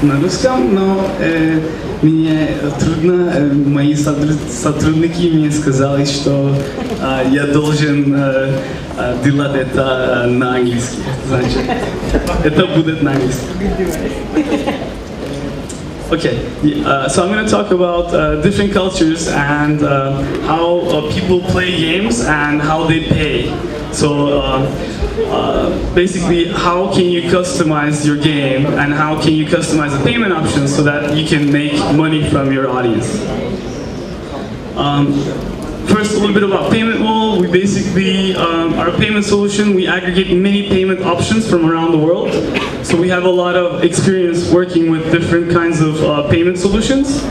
на русском, но мне трудно. Мои сотрудники мне сказали, что я должен делать это на английском. Значит, это будет на английском. Okay, so I'm going to talk about different cultures and how people play games and how they pay. So basically, how can you customize your game and how can you customize the payment options so that you can make money from your audience. First, a little bit about Payment Wall. We basically, our payment solution, we aggregate many payment options from around the world. So we have a lot of experience working with different kinds of payment solutions.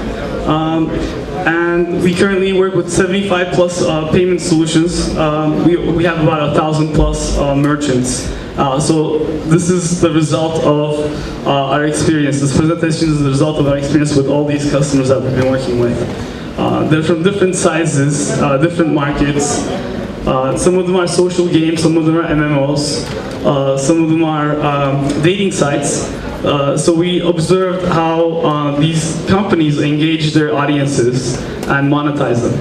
And we currently work with 75 plus payment solutions. We have about 1,000 plus merchants. So this is the result of our experience. This presentation is the result of our experience with all these customers that we've been working with. They're from different sizes, different markets. Some of them are social games, some of them are MMOs, some of them are dating sites. So we observed how these companies engage their audiences and monetize them.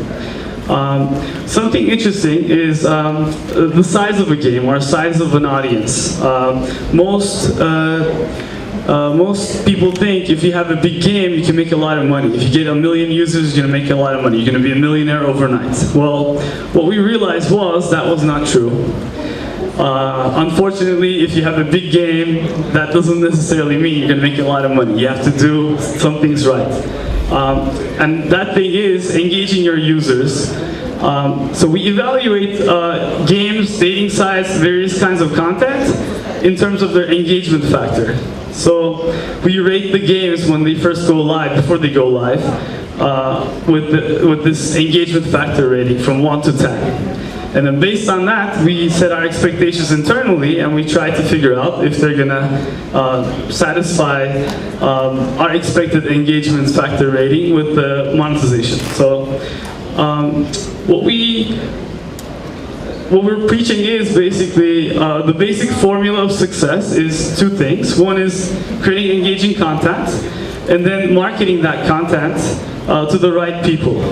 Something interesting is the size of a game or size of an audience. Most people think if you have a big game, you can make a lot of money. If you get 1 million users, you're going to make a lot of money. You're going to be a millionaire overnight. Well, what we realized was that was not true. Unfortunately, if you have a big game, that doesn't necessarily mean you're going to make a lot of money. You have to do some things right. And that thing is engaging your users. So we evaluate games, dating sites, various kinds of content in terms of their engagement factor. So we rate the games when they first go live, before they go live, with this engagement factor rating from 1 to 10. And then based on that, we set our expectations internally and we try to figure out if they're gonna satisfy our expected engagement factor rating with the monetization. So what we're preaching is basically the basic formula of success is 2 things. One is creating engaging content and then marketing that content to the right people.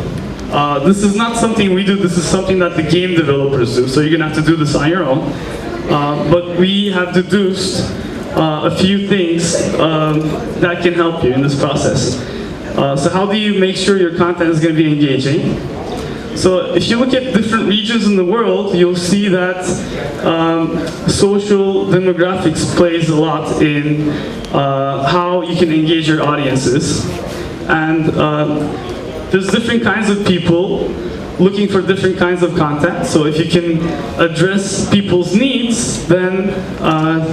This is not something we do, this is something that the game developers do, so you're gonna have to do this on your own. But we have deduced a few things that can help you in this process. So how do you make sure your content is gonna be engaging? So if you look at different regions in the world, you'll see that social demographics plays a lot in how you can engage your audiences. And there's different kinds of people looking for different kinds of content. So if you can address people's needs, then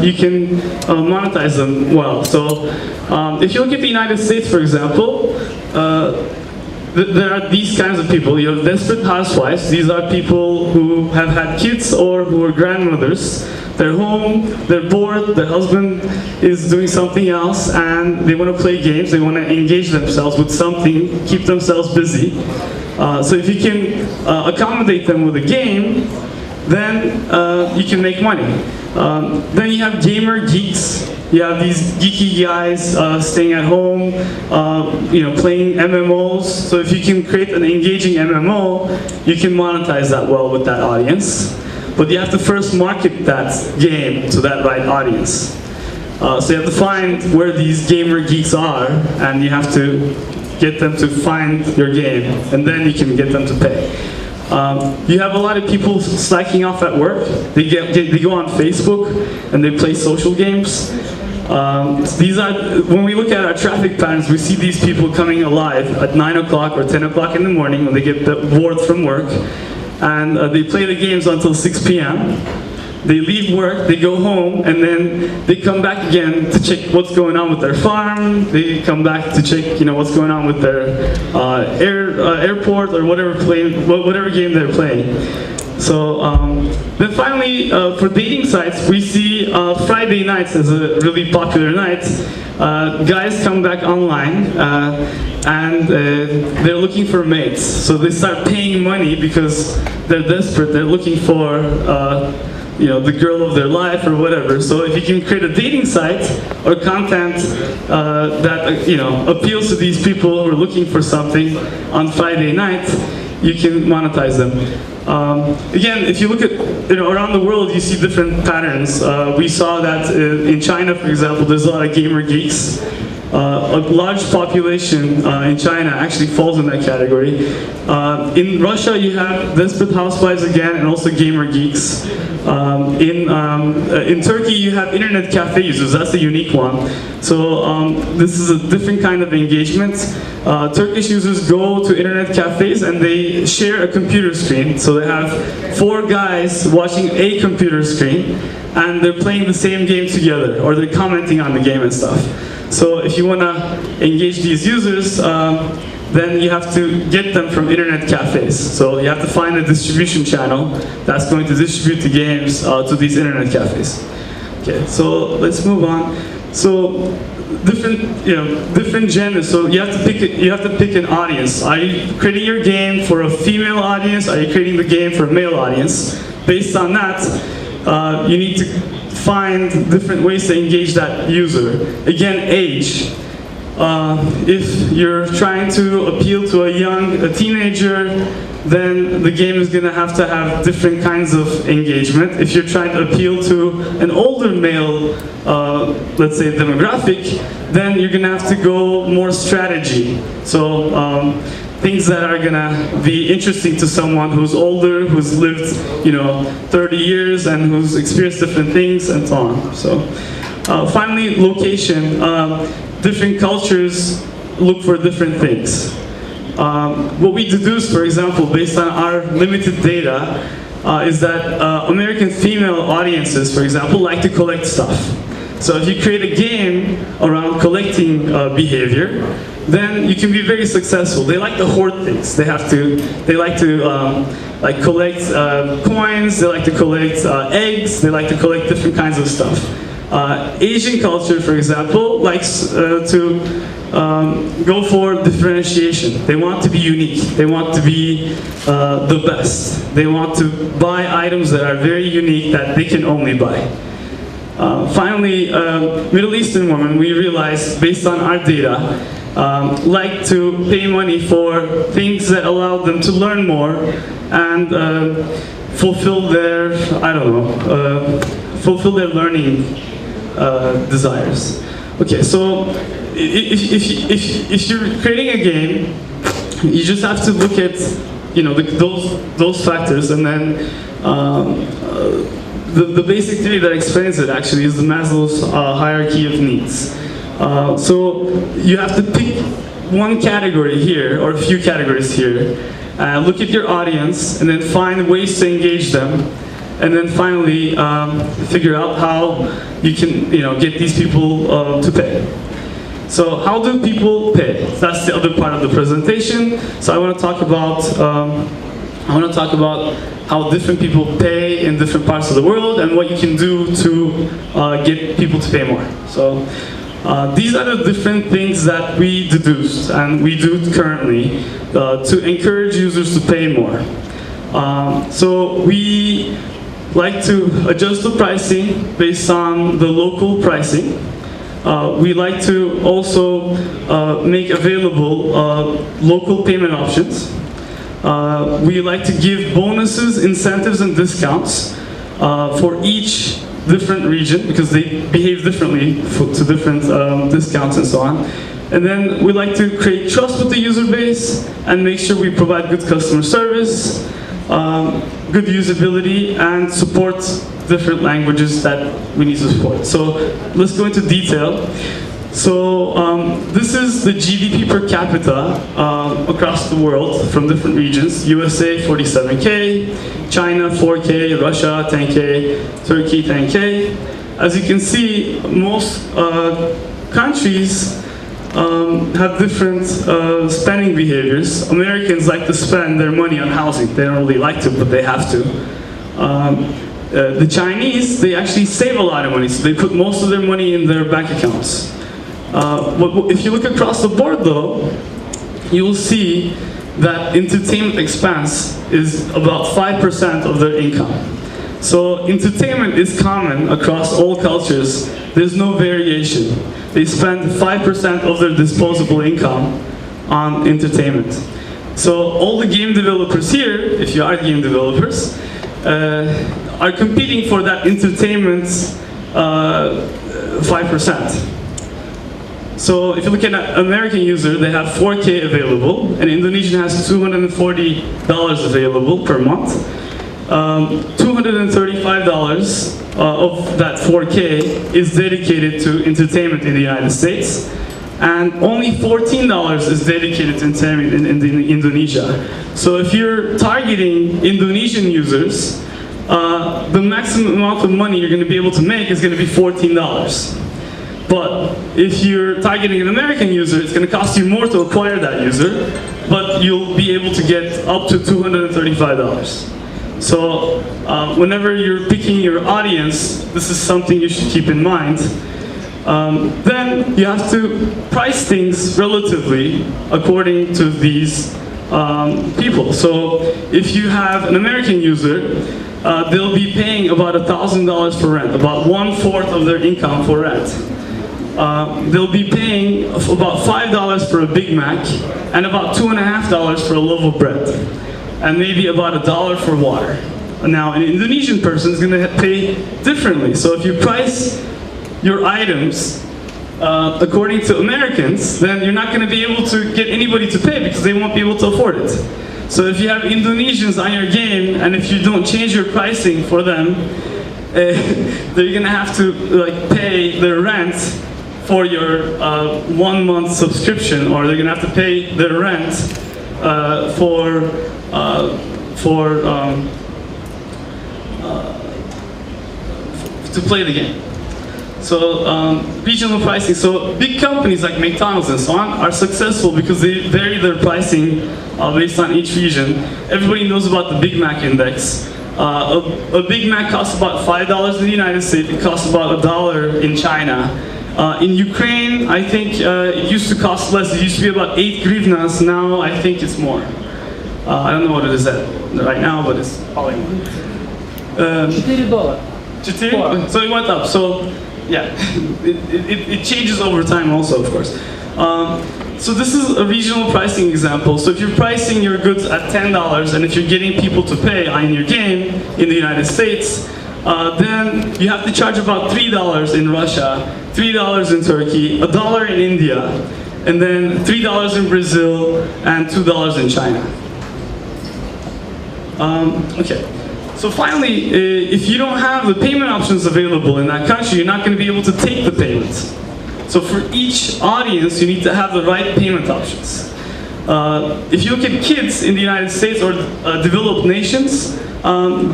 you can monetize them well. So if you look at the United States, for example, there are these kinds of people. You have desperate housewives. These are people who have had kids or who are grandmothers. They're home, they're bored, their husband is doing something else, and they want to play games, they want to engage themselves with something, keep themselves busy. So if you can accommodate them with a game, then you can make money. Then you have gamer geeks. You have these geeky guys staying at home, playing MMOs. So if you can create an engaging MMO, you can monetize that well with that audience. But you have to first market that game to that right audience. So you have to find where these gamer geeks are, and you have to get them to find your game, and then you can get them to pay. You have a lot of people slacking off at work. They go on Facebook and they play social games. When we look at our traffic patterns, we see these people coming alive at 9 o'clock or 10 o'clock in the morning when they get bored from work. And they play the games until 6 p.m. They leave work, they go home, and then they come back again to check what's going on with their farm. They come back to check, what's going on with their airport or whatever game they're playing. So then finally, for dating sites, we see Friday nights as a really popular night. Guys come back online and they're looking for mates. So they start paying money because they're desperate. They're looking for the girl of their life or whatever. So if you can create a dating site or content that appeals to these people who are looking for something on Friday night, you can monetize them. Again, if you look at around the world, you see different patterns. We saw that in China, for example, there's a lot of gamer geeks. A large population in China actually falls in that category. In Russia, you have desperate housewives again, and also gamer geeks. In Turkey, you have internet cafe users. That's a unique one. So this is a different kind of engagement. Turkish users go to internet cafes and they share a computer screen. So they have 4 guys watching a computer screen, and they're playing the same game together, or they're commenting on the game and stuff. So if you want to engage these users, then you have to get them from internet cafes. So you have to find a distribution channel that's going to distribute the games to these internet cafes. Okay, so let's move on. So different genders. So you have to pick an audience. Are you creating your game for a female audience? Are you creating the game for a male audience? Based on that, you need to find different ways to engage that user. Again, age. If you're trying to appeal to a teenager, then the game is going to have different kinds of engagement. If you're trying to appeal to an older male, let's say demographic, then you're going to have to go more strategy. So things that are going to be interesting to someone who's older, who's lived 30 years and who's experienced different things and so on. So finally, location. Different cultures look for different things. What we deduce, for example, based on our limited data, is that American female audiences, for example, like to collect stuff. So if you create a game around collecting behavior, then you can be very successful. They like to hoard things. They like to collect coins. They like to collect eggs. They like to collect different kinds of stuff. Asian culture, for example, likes to go for differentiation. They want to be unique. They want to be the best. They want to buy items that are very unique that they can only buy. Finally, Middle Eastern women, we realized, based on our data, like to pay money for things that allow them to learn more and fulfill their, fulfill their learning desires. Okay, so if you're creating a game, you just have to look at those factors, and then the basic theory that explains it actually is the Maslow's hierarchy of needs. So you have to pick one category here, or a few categories here, look at your audience, and then find ways to engage them, and then finally figure out how you can get these people to pay. So how do people pay? That's the other part of the presentation. So I want to talk about how different people pay in different parts of the world and what you can do to get people to pay more. So these are the different things that we deduced and we do currently to encourage users to pay more. So we like to adjust the pricing based on the local pricing. We like to also make available local payment options. We like to give bonuses, incentives, and discounts for each different region because they behave differently to different discounts and so on. And then we like to create trust with the user base and make sure we provide good customer service, good usability, and support different languages that we need to support. So let's go into detail. So this is the GDP per capita across the world from different regions. USA 47K, China 4K, Russia 10K, Turkey 10K. As you can see, most countries have different spending behaviors. Americans like to spend their money on housing. They don't really like to, but they have to. The Chinese, they actually save a lot of money, so they put most of their money in their bank accounts. If you look across the board though, you will see that entertainment expense is about 5% of their income. So entertainment is common across all cultures. There's no variation. They spend 5% of their disposable income on entertainment. So all the game developers here, if you are game developers, are competing for that entertainment 5%. So if you look at an American user, they have 4K available, and Indonesian has $240 available per month. $235 of that 4K is dedicated to entertainment in the United States, and only $14 is dedicated to entertainment in Indonesia. So if you're targeting Indonesian users, the maximum amount of money you're going to be able to make is going to be $14. But if you're targeting an American user, it's going to cost you more to acquire that user, but you'll be able to get up to $235. So whenever you're picking your audience, this is something you should keep in mind. Then you have to price things relatively according to these people. So if you have an American user, they'll be paying about $1,000 for rent, about 1/4 of their income for rent. They'll be paying about $5 for a Big Mac and about $2.50 for a loaf of bread, and maybe about $1 for water. Now, an Indonesian person is going to pay differently. So if you price your items according to Americans, then you're not going to be able to get anybody to pay because they won't be able to afford it. So if you have Indonesians on your game, and if you don't change your pricing for them, they're going to have to pay their rent for your 1 month subscription, or they're going to have to pay their rent to play the game. So regional pricing. So big companies like McDonald's and so on are successful because they vary their pricing based on each region. Everybody knows about the Big Mac index. A Big Mac costs about $5 in the United States. It costs about $1 in China. In Ukraine, I think it used to cost less. It used to be about 8 hryvnias. Now I think it's more. I don't know what it is at right now, but it's probably more. $4. So it went up. So yeah, it changes over time also, of course. So this is a regional pricing example. So if you're pricing your goods at $10, and if you're getting people to pay on your game in the United States, then you have to charge about $3 in Russia, $3 in Turkey, $1 in India, and then $3 in Brazil, and $2 in China. Okay. So finally, if you don't have the payment options available in that country, you're not going to be able to take the payments. So for each audience, you need to have the right payment options. If you look at kids in the United States or developed nations,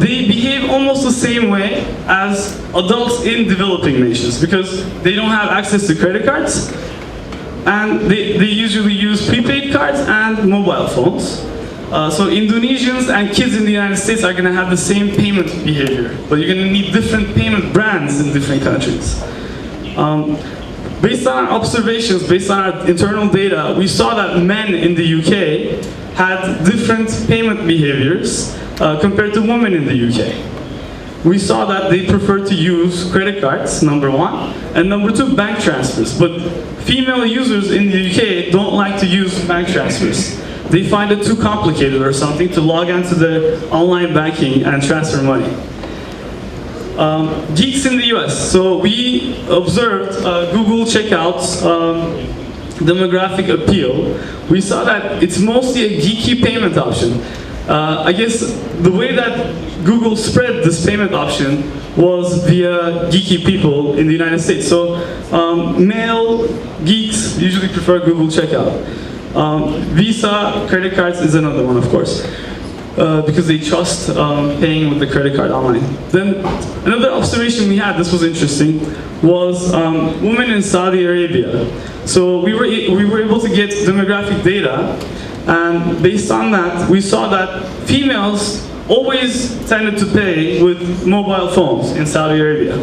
they behave almost the same way as adults in developing nations because they don't have access to credit cards, and they usually use prepaid cards and mobile phones. So Indonesians and kids in the United States are going to have the same payment behavior, but you're going to need different payment brands in different countries. Based on our observations, based on our internal data, we saw that men in the UK had different payment behaviors compared to women in the UK. We saw that they prefer to use credit cards, number one, and number two, bank transfers. But female users in the UK don't like to use bank transfers. They find it too complicated or something to log on to the online banking and transfer money. Geeks in the US. So we observed Google checkouts demographic appeal. We saw that it's mostly a geeky payment option. I guess the way that Google spread this payment option was via geeky people in the United States. So male geeks usually prefer Google checkout. Visa, credit cards is another one, of course, because they trust paying with the credit card online. Then another observation we had, this was interesting, was women in Saudi Arabia. So we were able to get demographic data, and based on that, we saw that females always tended to pay with mobile phones in Saudi Arabia.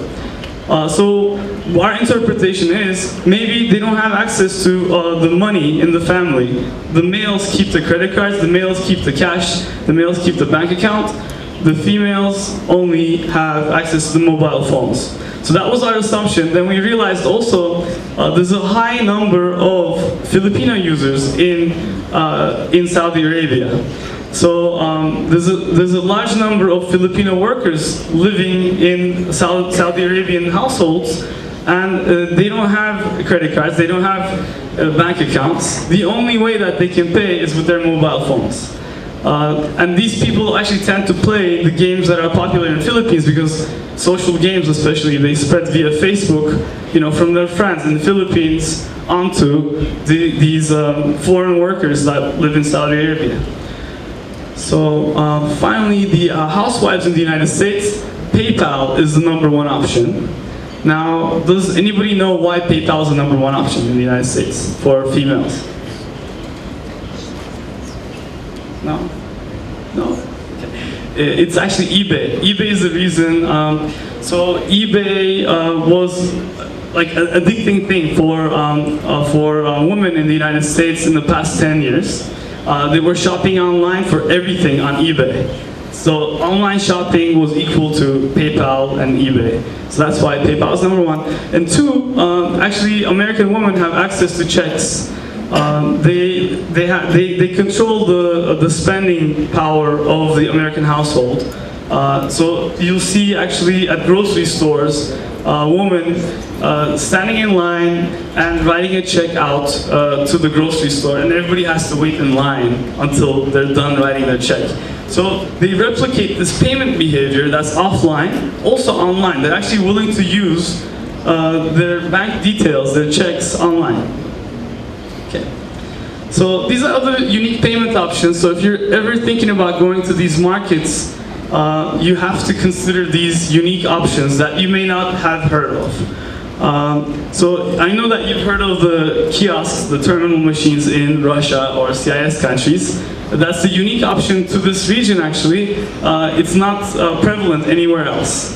So our interpretation is maybe they don't have access to the money in the family. The males keep the credit cards, the males keep the cash, the males keep the bank account. the females only have access to the mobile phones. So that was our assumption. Then we realized also there's a high number of Filipino users in Saudi Arabia. So there's a large number of Filipino workers living in Saudi Arabian households, and they don't have credit cards, they don't have bank accounts. The only way that they can pay is with their mobile phones. And these people actually tend to play the games that are popular in the Philippines, because social games especially, they spread via Facebook, from their friends in the Philippines onto these foreign workers that live in Saudi Arabia. So finally, the housewives in the United States, PayPal is the #1 option. Now, does anybody know why PayPal is the #1 option in the United States for females? No? No? Okay. It's actually eBay. eBay is the reason. So eBay was like an addicting thing for women in the United States in the past 10 years. They were shopping online for everything on eBay. So online shopping was equal to PayPal and eBay. So that's why PayPal is #1. And 2, actually American women have access to checks. They control the spending power of the American household. So you'll see actually at grocery stores, women standing in line and writing a check out to the grocery store, and everybody has to wait in line until they're done writing their check. So they replicate this payment behavior that's offline, also online. They're actually willing to use their bank details, their checks online. Okay. So these are other unique payment options. So if you're ever thinking about going to these markets, you have to consider these unique options that you may not have heard of. So I know that you've heard of the kiosks, the terminal machines in Russia or CIS countries. That's a unique option to this region actually. It's not prevalent anywhere else.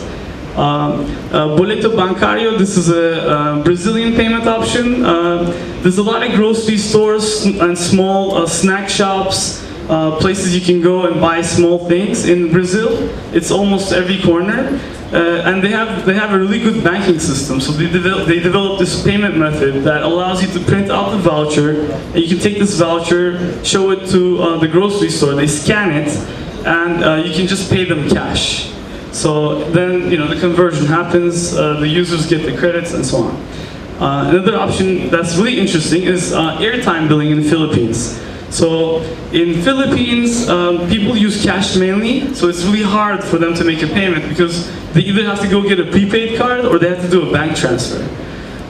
Boleto Bancario, this is a Brazilian payment option. There's a lot of grocery stores and small snack shops, places you can go and buy small things in Brazil. It's almost every corner. And they have a really good banking system. So they developed this payment method that allows you to print out the voucher, and you can take this voucher, show it to the grocery store, they scan it, and you can just pay them cash. So then, the conversion happens, the users get the credits, and so on. Another option that's really interesting is airtime billing in the Philippines. So in Philippines, people use cash mainly, so it's really hard for them to make a payment because they either have to go get a prepaid card or they have to do a bank transfer.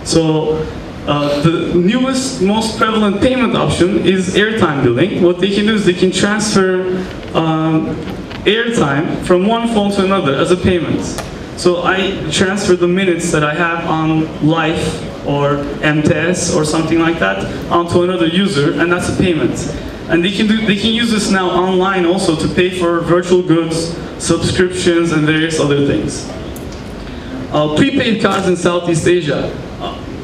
So the newest, most prevalent payment option is airtime billing. What they can do is they can transfer airtime from one phone to another as a payment. So I transfer the minutes that I have on Life or MTS or something like that onto another user, and that's a payment. And they can use this now online also to pay for virtual goods, subscriptions, and various other things. Prepaid cards in Southeast Asia.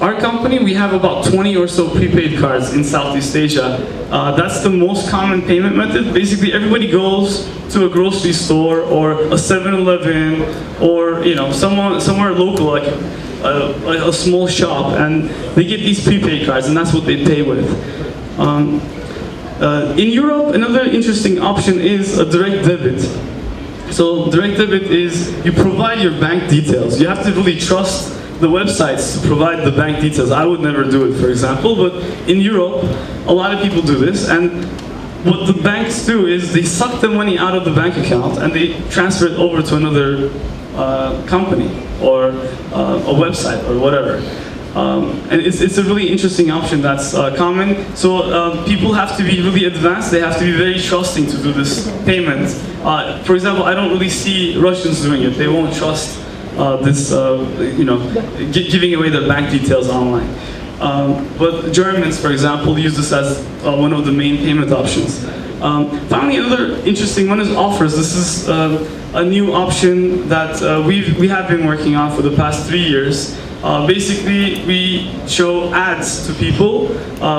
Our company, we have about 20 or so prepaid cards in Southeast Asia. That's the most common payment method. Basically, everybody goes to a grocery store or a 7-Eleven or somewhere local, like a small shop, and they get these prepaid cards, and that's what they pay with. In Europe, another interesting option is a direct debit. So direct debit is you provide your bank details. You have to really trust the websites to provide the bank details. I would never do it, for example, but in Europe, a lot of people do this, and what the banks do is they suck the money out of the bank account and they transfer it over to another company or a website or whatever. And it's a really interesting option that's common. So people have to be really advanced. They have to be very trusting to do this payment. For example, I don't really see Russians doing it. They won't trust this, giving away their bank details online. But Germans, for example, use this as one of the main payment options. Finally, another interesting one is offers. This is a new option that we have been working on for the past 3 years. Basically, we show ads to people.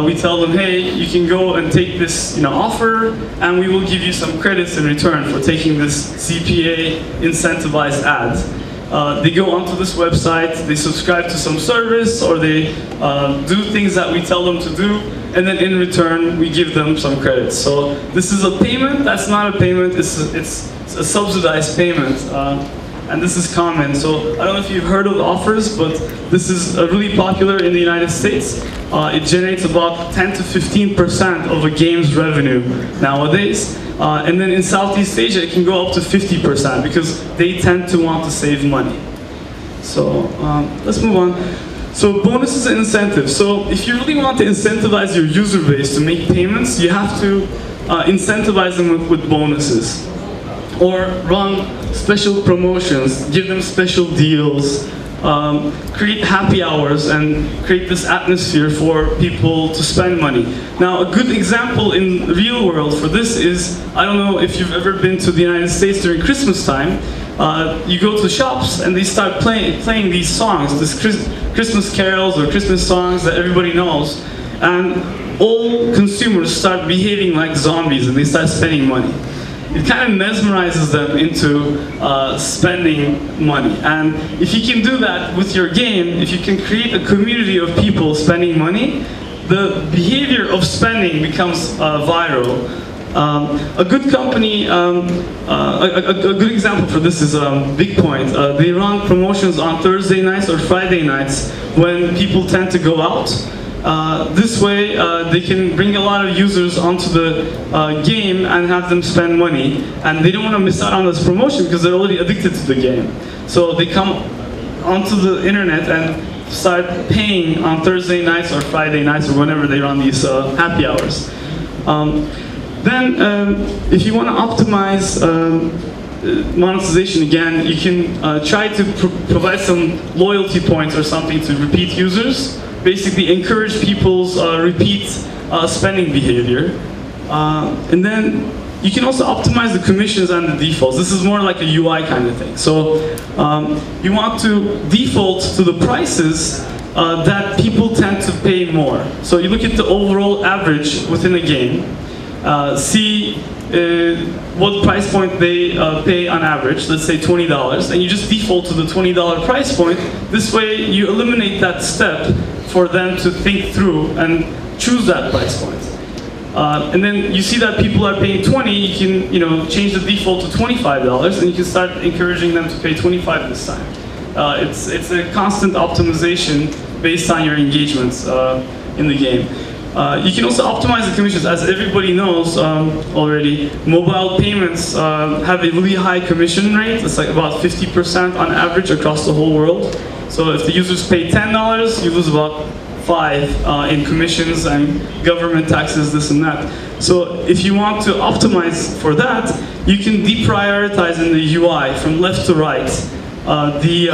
We tell them, hey, you can go and take this offer, and we will give you some credits in return for taking this CPA incentivized ad. They go onto this website, they subscribe to some service, or they do things that we tell them to do, and then in return we give them some credits. So this is a payment. That's not a payment. It's a subsidized payment. And this is common. So I don't know if you've heard of offers, but this is really popular in the United States. It generates about 10 to 15% of a game's revenue nowadays. And then in Southeast Asia, it can go up to 50% because they tend to want to save money. So let's move on. So bonuses and incentives. So if you really want to incentivize your user base to make payments, you have to incentivize them with bonuses. Or run special promotions, give them special deals, create happy hours, and create this atmosphere for people to spend money. Now, a good example in the real world for this is, I don't know if you've ever been to the United States during Christmas time. You go to shops and they start playing these songs, these Christmas carols or Christmas songs that everybody knows, and all consumers start behaving like zombies and they start spending money. It kind of mesmerizes them into spending money. And if you can do that with your game, if you can create a community of people spending money, the behavior of spending becomes viral. A good company, a good example for this is Big Point. They run promotions on Thursday nights or Friday nights when people tend to go out. This way, they can bring a lot of users onto the game and have them spend money. And they don't want to miss out on this promotion because they're already addicted to the game. So they come onto the internet and start paying on Thursday nights or Friday nights or whenever they run these happy hours. If you want to optimize monetization again, you can try to provide some loyalty points or something to repeat users. Basically encourage people's repeat spending behavior. And then you can also optimize the commissions and the defaults. This is more like a UI kind of thing. So you want to default to the prices that people tend to pay more. So you look at the overall average within a game, see what price point they pay on average, let's say $20, and you just default to the $20 price point. This way you eliminate that step for them to think through and choose that price point. And then you see that people are paying 20, you can change the default to $25 and you can start encouraging them to pay 25 this time. It's a constant optimization based on your engagements in the game. You can also optimize the commissions. As everybody knows already, mobile payments have a really high commission rate. It's like about 50% on average across the whole world. So if the users pay $10, you lose about 5 in commissions and government taxes, this and that. So if you want to optimize for that, you can deprioritize in the UI from left to right the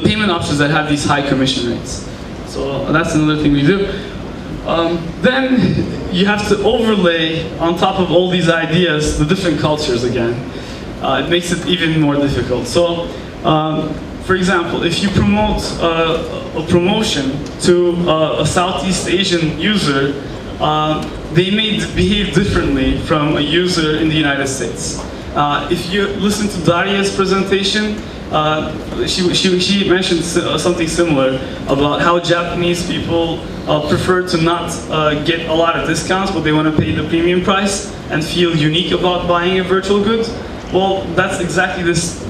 payment options that have these high commission rates. So that's another thing we do. Then you have to overlay on top of all these ideas the different cultures again. It makes it even more difficult. So, for example, if you promote a promotion to a Southeast Asian user, they may behave differently from a user in the United States. If you listen to Daria's presentation, she mentioned something similar about how Japanese people prefer to not get a lot of discounts, but they want to pay the premium price and feel unique about buying a virtual good. Well, that's exactly this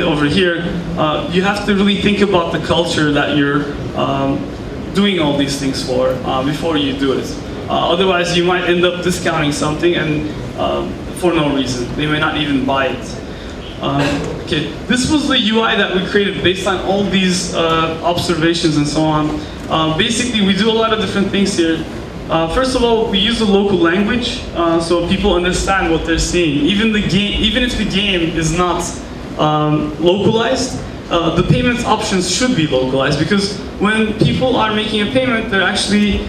over here. You have to really think about the culture that you're doing all these things for before you do it. Otherwise, you might end up discounting something and for no reason. They may not even buy it. Okay, this was the UI that we created based on all these observations and so on. Basically, we do a lot of different things here. First of all, we use the local language so people understand what they're seeing. Even if the game is not localized, the payments options should be localized, because when people are making a payment, they're actually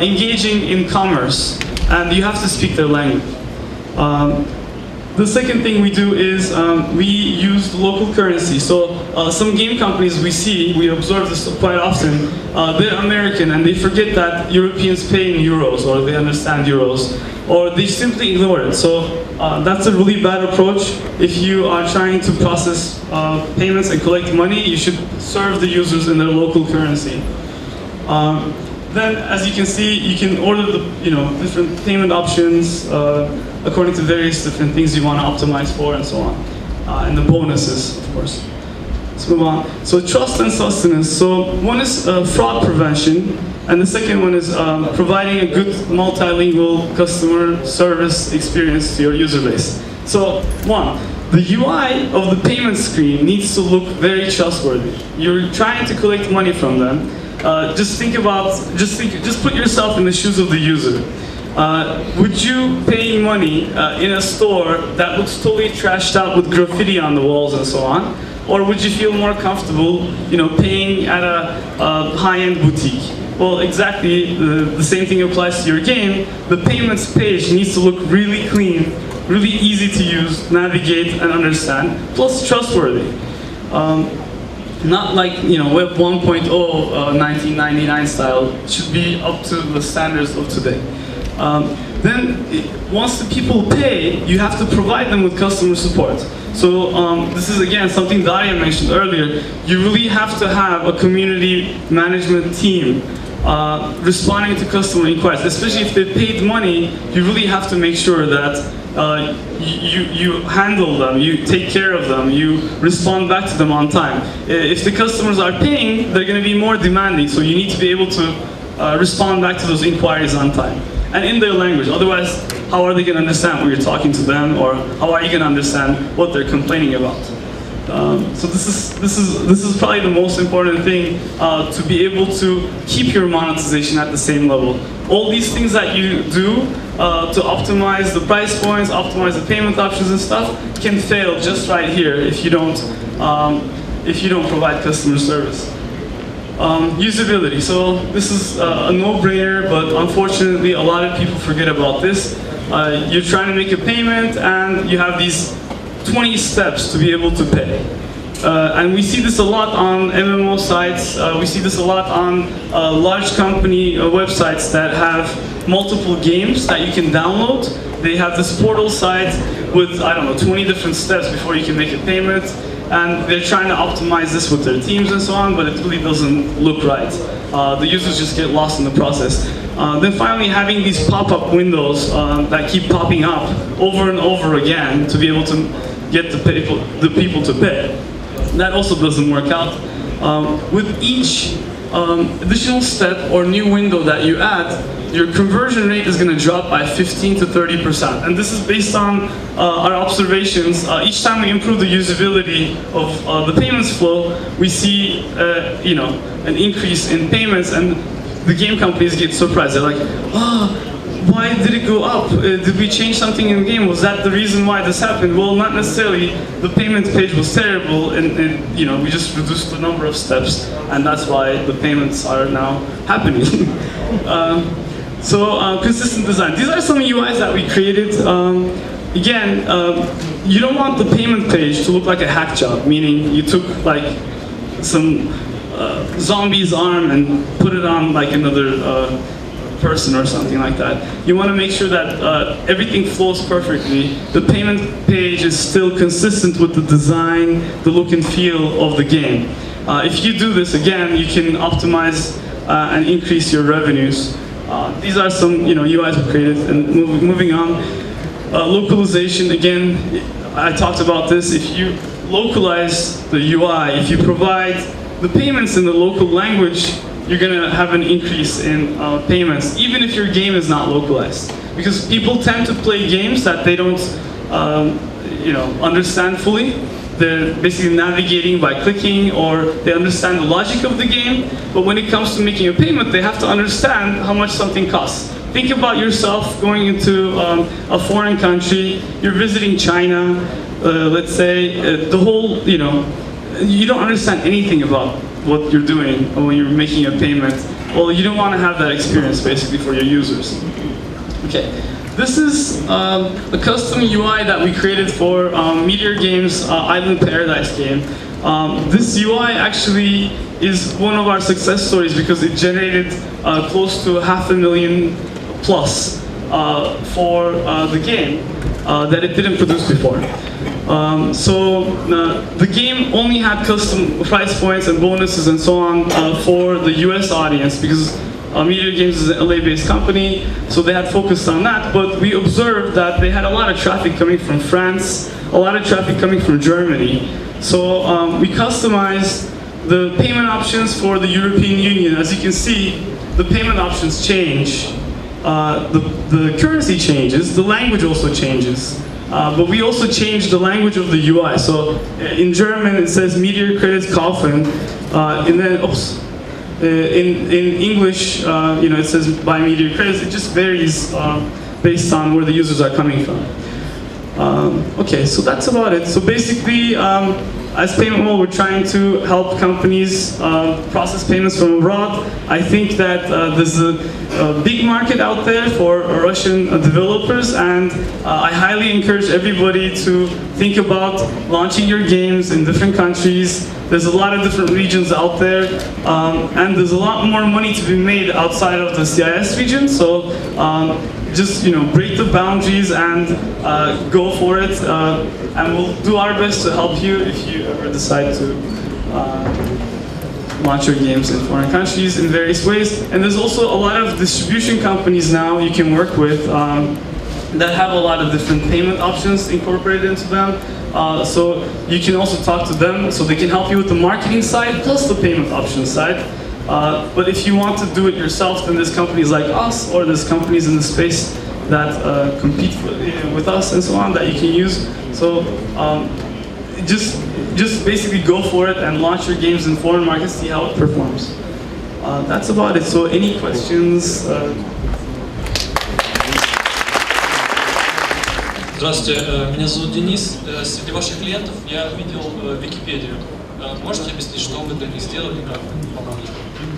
engaging in commerce, and you have to speak their language. The second thing we do is we use local currency. So some game companies we observe this quite often, they're American and they forget that Europeans pay in euros or they understand euros, or they simply ignore it. So that's a really bad approach. If you are trying to process payments and collect money, you should serve the users in their local currency. Then, as you can see, you can order the different payment options according to various different things you want to optimize for, and so on, and the bonuses, of course. Let's move on. So trust and sustenance. So one is fraud prevention, and the second one is providing a good multilingual customer service experience to your user base. So one, the UI of the payment screen needs to look very trustworthy. You're trying to collect money from them. Just put yourself in the shoes of the user. Would you pay money in a store that looks totally trashed out with graffiti on the walls and so on? Or would you feel more comfortable, paying at a high-end boutique? Well, exactly the same thing applies to your game. The payments page needs to look really clean, really easy to use, navigate, and understand, plus trustworthy. Not like Web 1.0 1999 style. It should be up to the standards of today. Then once the people pay, you have to provide them with customer support. So this is again something Daria mentioned earlier. You really have to have a community management team responding to customer inquiries, especially if they paid money. You really have to make sure that you handle them, you take care of them, you respond back to them on time. If the customers are paying, they're going to be more demanding, so you need to be able to respond back to those inquiries on time and in their language. Otherwise, how are they going to understand when you're talking to them, or how are you going to understand what they're complaining about? So this is probably the most important thing, to be able to keep your monetization at the same level. All these things that you do to optimize the price points, optimize the payment options and stuff, can fail just right here if you don't provide customer service. Usability. So this is a no-brainer, but unfortunately a lot of people forget about this. You're trying to make a payment and you have these 20 steps to be able to pay. And we see this a lot on MMO sites, we see this a lot on large company websites that have multiple games that you can download. They have this portal site with, 20 different steps before you can make a payment, and they're trying to optimize this with their teams and so on, but it really doesn't look right. The users just get lost in the process. Then finally, having these pop-up windows that keep popping up over and over again to be able to get the people to pay. That also doesn't work out. With each additional step or new window that you add, your conversion rate is going to drop by 15 to 30%. And this is based on our observations. Each time we improve the usability of the payments flow, we see an increase in payments, and the game companies get surprised. They're like, why did it go up? Did we change something in the game? Was that the reason why this happened? Well, not necessarily. The payment page was terrible, and we just reduced the number of steps, and that's why the payments are now happening. Consistent design. These are some UIs that we created. Again, you don't want the payment page to look like a hack job, meaning you took like some zombie's arm and put it on like another person or something like that. You want to make sure that everything flows perfectly. The payment page is still consistent with the design, the look and feel of the game. If you do this, again, you can optimize and increase your revenues. These are some UIs we created. And moving on, localization. Again, I talked about this. If you localize the UI, if you provide the payments in the local language, you're going to have an increase in payments, even if your game is not localized. Because people tend to play games that they don't understand fully. They're basically navigating by clicking, or they understand the logic of the game, but when it comes to making a payment, they have to understand how much something costs. Think about yourself going into a foreign country, you're visiting China, let's say, the whole, you don't understand anything about what you're doing when you're making a payment. Well, you don't want to have that experience basically for your users. Okay, this is a custom UI that we created for Meteor Games' Island Paradise game. This UI actually is one of our success stories because it generated close to 500,000 plus for the game that it didn't produce before. The game only had custom price points and bonuses and so on for the US audience because Meteor Games is an LA-based company, so they had focused on that, but we observed that they had a lot of traffic coming from France, a lot of traffic coming from Germany. So we customized the payment options for the European Union. As you can see, the payment options change. The currency changes, the language also changes. But we also changed the language of the UI. So in German it says Meteor Credits Kaufen, and then in English, it says buy Meteor Credits. It just varies based on where the users are coming from. Okay, so that's about it. So basically, as Payment Mall, we're trying to help companies process payments from abroad. I think that there's a big market out there for Russian developers, and I highly encourage everybody to think about launching your games in different countries. There's a lot of different regions out there, and there's a lot more money to be made outside of the CIS region. So just break the boundaries and go for it, and we'll do our best to help you if you ever decide to launch your games in foreign countries in various ways. And there's also a lot of distribution companies now you can work with that have a lot of different payment options incorporated into them. So you can also talk to them so they can help you with the marketing side plus the payment option side. But if you want to do it yourself, then there's companies like us, or there's companies in the space that compete with us and so on that you can use. So just basically go for it and launch your games in foreign markets, see how it performs. That's about it. So any questions? Здравствуйте, меня зовут Денис. Среди ваших клиентов я видел Википедию. Можете объяснить, что вы для них сделали, как помогли?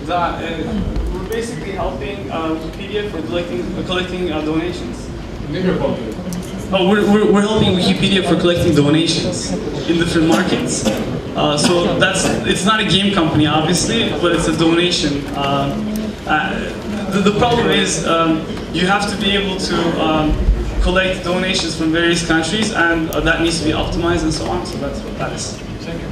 We're basically helping Wikipedia for collecting donations. Oh, we're helping Wikipedia for collecting donations in different markets. So it's not a game company, obviously, but it's a donation. The problem is you have to be able to collect donations from various countries, and that needs to be optimized and so on. So that's what that is. Thank you.